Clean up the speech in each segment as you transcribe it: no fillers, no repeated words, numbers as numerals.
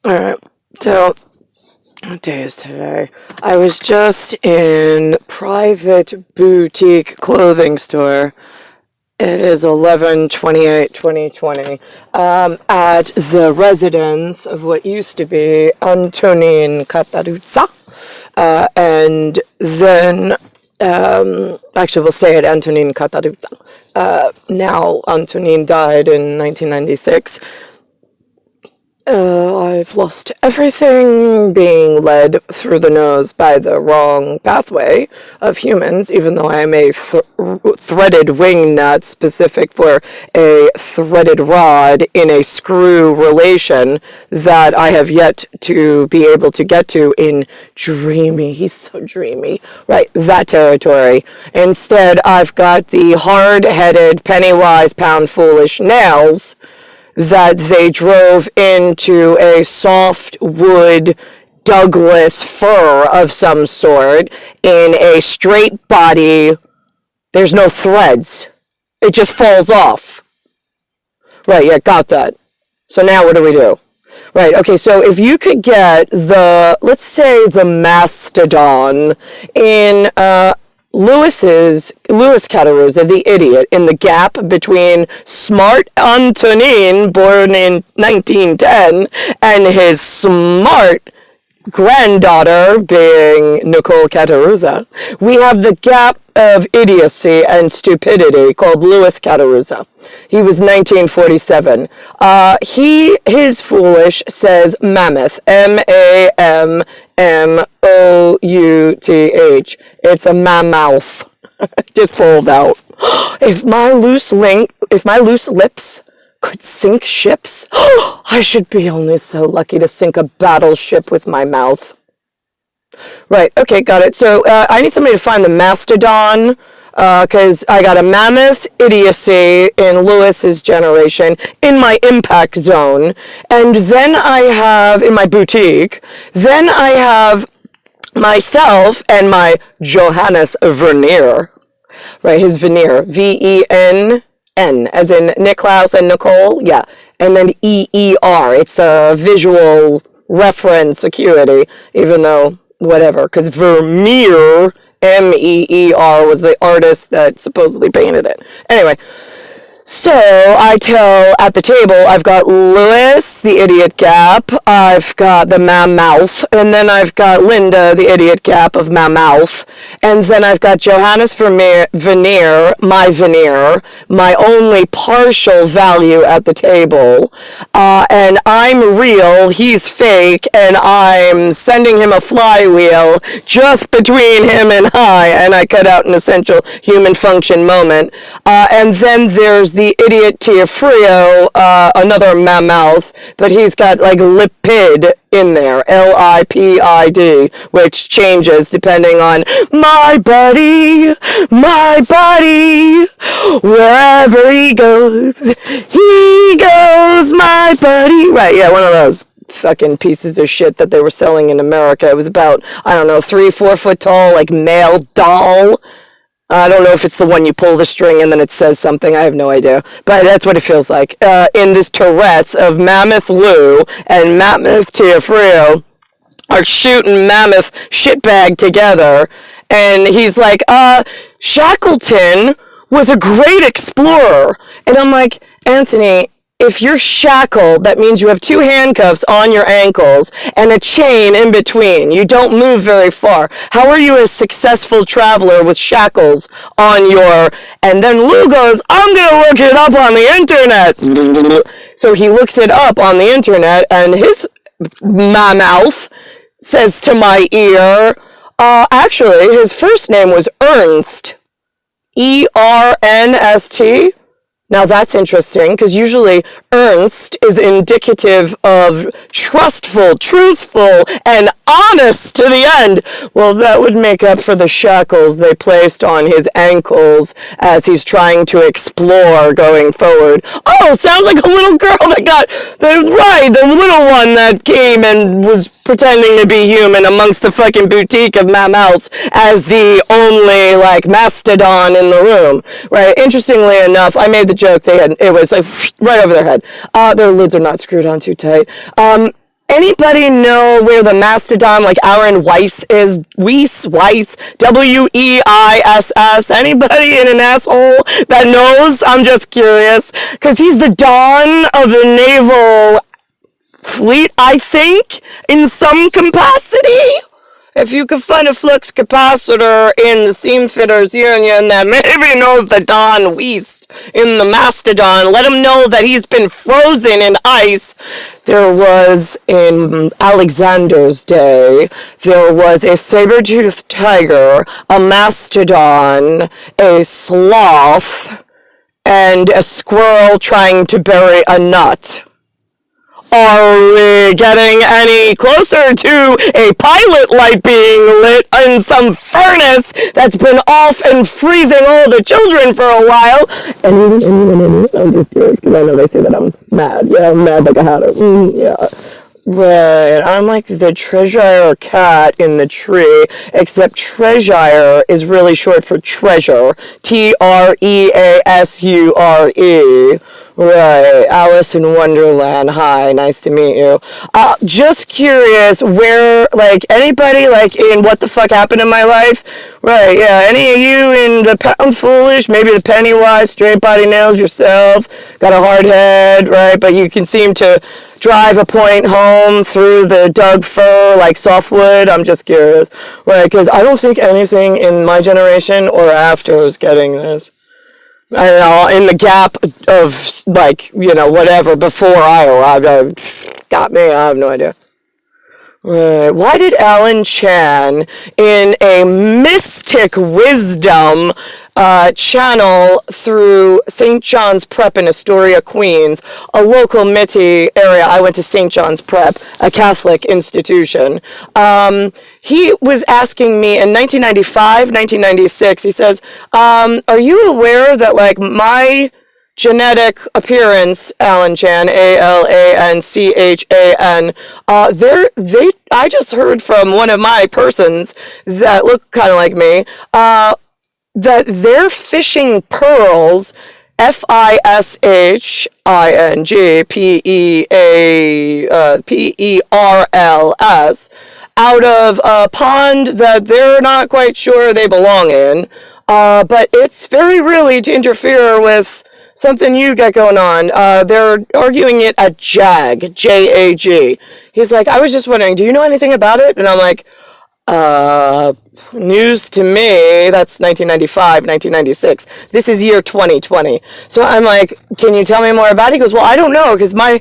Alright, so what day is today? I was just in private boutique clothing store. It is 11/28/2020. At the residence of what used to be Antonin Cataruzza. And then, actually, we'll stay at Antonin Cataruzza. Now, Antonin died in 1996. I've lost everything, being led through the nose by the wrong pathway of humans, even though I am a threaded wing nut specific for a threaded rod in a screw relation that I have yet to be able to get to in dreamy, he's so dreamy, right, that territory. Instead, I've got the hard-headed, penny-wise, pound-foolish nails that they drove into a soft wood Douglas fir of some sort in a straight body. There's no threads. It just falls off. Right, yeah, got that. So now what do we do? Right, okay, so if you could get let's say the mastodon in, Louis Cataruzza, the idiot, in the gap between smart Antonin, born in 1910, and his smart granddaughter, being Nicole Cataruzza, we have the gap of idiocy and stupidity called Louis Cataruzza. He was 1947. His foolish says mammoth, Mamouth. It's a mammoth. Just pulled out. If my loose lips could sink ships, I should be only so lucky to sink a battleship with my mouth. Right, okay, got it. So I need somebody to find the mastodon, because I got a mammoth idiocy in Lewis's generation in my impact zone, and then I have, in my boutique, then I have myself and my Johannes Vernier, right, his veneer, Venn, as in Niklaus and Nicole, yeah, and then EER, it's a visual reference acuity, even though, whatever, because Vermeer, Meer, was the artist that supposedly painted it. Anyway, so I tell at the table, I've got Louis, the idiot gap, I've got the mammoth, and then I've got Linda, the idiot gap of mammoth, and then I've got Johannes Veneer, my only partial value at the table, and I'm real, he's fake, and I'm sending him a flywheel just between him and I cut out an essential human function moment, and then there's the idiot Tiafrio, another mammoth, but he's got like lipid in there, Lipid, which changes depending on my buddy, wherever he goes, my buddy. Right, yeah, one of those fucking pieces of shit that they were selling in America. It was about, I don't know, 3-4 foot tall, like male doll. I don't know if it's the one you pull the string and then it says something. I have no idea. But that's what it feels like. In this Tourette's of Mammoth Lou and Mammoth Tiafrio are shooting Mammoth shitbag together. And he's like, Shackleton was a great explorer. And I'm like, Anthony, if you're shackled, that means you have 2 handcuffs on your ankles and a chain in between. You don't move very far. How are you a successful traveler with shackles on your... And then Lou goes, I'm going to look it up on the internet. So he looks it up on the internet, and my mouth says to my ear, actually, his first name was Ernst. Ernst. Now that's interesting, because usually Ernst is indicative of trustful, truthful, and honest to the end. Well, that would make up for the shackles they placed on his ankles as he's trying to explore going forward. Oh, sounds like a little girl that got, the little one that came and was pretending to be human amongst the fucking boutique of mammoths as the only, like, mastodon in the room, right? Interestingly enough, I made the joke it was like right over their head. Their lids are not screwed on too tight. Anybody know where the mastodon, like Aaron Weiss is? Weiss, Weiss. Anybody in an asshole that knows? I'm just curious. Because he's the Don of the naval fleet, I think, in some capacity. If you could find a flux capacitor in the Steamfitters Union that maybe knows the Don Weiss in the Mastodon, let him know that he's been frozen in ice. There was, in Alexander's day, there was a saber-toothed tiger, a mastodon, a sloth, and a squirrel trying to bury a nut. Are we getting any closer to a pilot light being lit in some furnace that's been off and freezing all the children for a while? And I'm just curious because I know they say that I'm mad. Yeah, I'm mad like a hatter. Yeah. Right, I'm like the Treasure cat in the tree, except Treasure is really short for treasure. Treasure. Right, Alice in Wonderland. Hi, nice to meet you. Just curious, where, like, anybody, like, in What the Fuck Happened in My Life? Right, yeah, any of you in the Pound Foolish, maybe the Pennywise, Straight Body Nails yourself, got a hard head, right, but you can seem to drive a point home through the Doug fir like softwood. I'm just curious, right, because I don't think anything in my generation or after is getting this. I don't know, in the gap of, like, you know, whatever, before I arrived, got me, I have no idea. Why did Alan Chan, in a mystic wisdom channel through St. John's Prep in Astoria, Queens, a local Mitty area? I went to St. John's Prep, a Catholic institution. He was asking me in 1995, 1996, he says, are you aware that, like, my genetic appearance, Alan Chan, ALANCHAN, I just heard from one of my persons that look kind of like me, that they're fishing pearls, FISHINGPERLS, out of a pond that they're not quite sure they belong in, but it's very really to interfere with something you got going on. They're arguing it at JAG, J-A-G. He's like, I was just wondering, do you know anything about it? And I'm like, news to me. That's 1995, 1996. This is year 2020. So I'm like, can you tell me more about it? He goes, well, I don't know, because my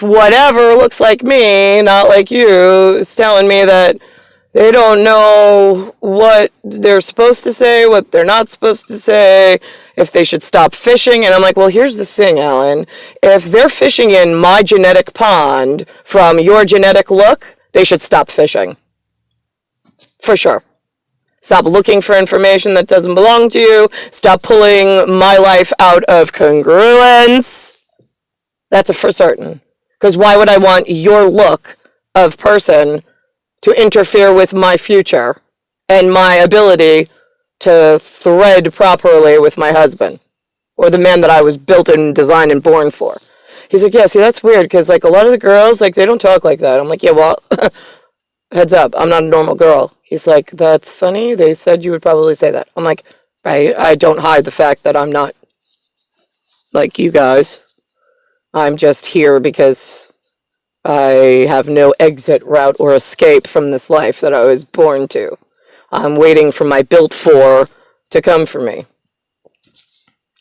whatever looks like me, not like you, is telling me that they don't know what they're supposed to say, what they're not supposed to say, if they should stop fishing. And I'm like, well, here's the thing, Alan. If they're fishing in my genetic pond from your genetic look, they should stop fishing. For sure. Stop looking for information that doesn't belong to you. Stop pulling my life out of congruence. That's a for certain. Because why would I want your look of person to interfere with my future and my ability to thread properly with my husband or the man that I was built and designed and born for? He's like, yeah, see, that's weird because, like, a lot of the girls, like, they don't talk like that. I'm like, yeah, well, heads up, I'm not a normal girl. He's like, that's funny. They said you would probably say that. I'm like, I don't hide the fact that I'm not like you guys. I'm just here because I have no exit route or escape from this life that I was born to. I'm waiting for my built for to come for me.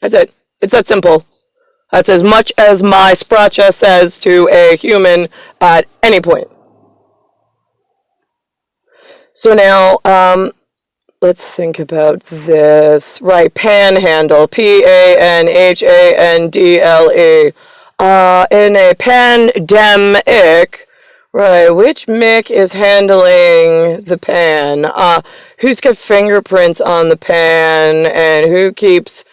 That's it. It's that simple. That's as much as my spracha says to a human at any point. So now, let's think about this. Right, panhandle, PANHANDLE. In a pandemic, right, which Mick is handling the pan? Who's got fingerprints on the pan, and who keeps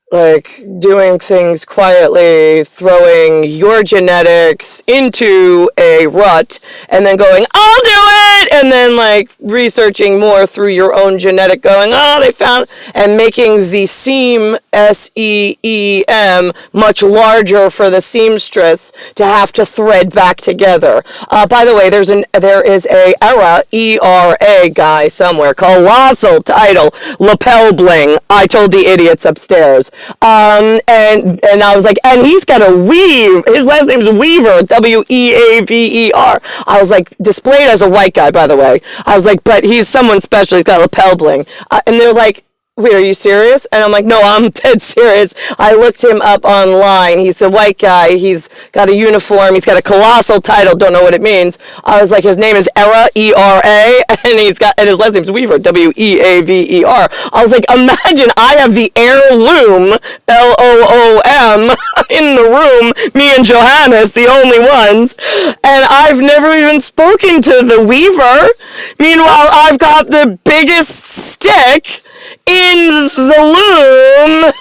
like doing things quietly, throwing your genetics into a rut, and then going, I'll do it! And then like researching more through your own genetic, going, oh, they found, and making the seam, SEEM, much larger for the seamstress to have to thread back together. By the way, there is a ERA guy somewhere, colossal title, lapel bling. I told the idiots upstairs. And I was like, and he's got a weave. His last name's Weaver, Weaver. I was like, displayed as a white guy, by the way. I was like, but he's someone special. He's got lapel bling. And they're like, wait, are you serious? And I'm like, no, I'm dead serious. I looked him up online. He's a white guy. He's got a uniform. He's got a colossal title. Don't know what it means. I was like, his name is ERA, ERA, and his last name's Weaver, WEAVER. I was like, imagine I have the heirloom, LOOM, in the room, me and Johannes, the only ones, and I've never even spoken to the Weaver. Meanwhile, I've got the biggest stick in the loom,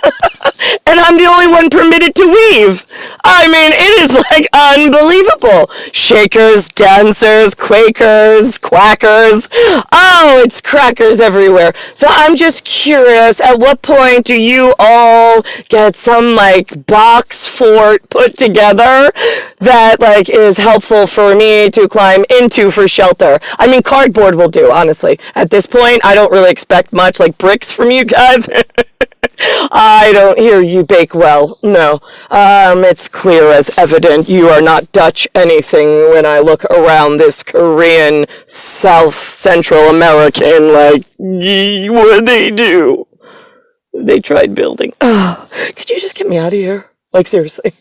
and I'm the only one permitted to weave. I mean, it is like unbelievable. Shakers, dancers, Quakers, quackers. Oh, it's crackers everywhere. So I'm just curious, at what point do you all get some like box fort put together that like is helpful for me to climb into for shelter? I mean, cardboard will do, honestly. At this point, I don't really expect much, like bricks from you guys. I don't hear you bake well. No. It's clear as evident you are not Dutch anything when I look around this Korean, South Central American, like, what they do? They tried building. Oh, could you just get me out of here? Like, seriously.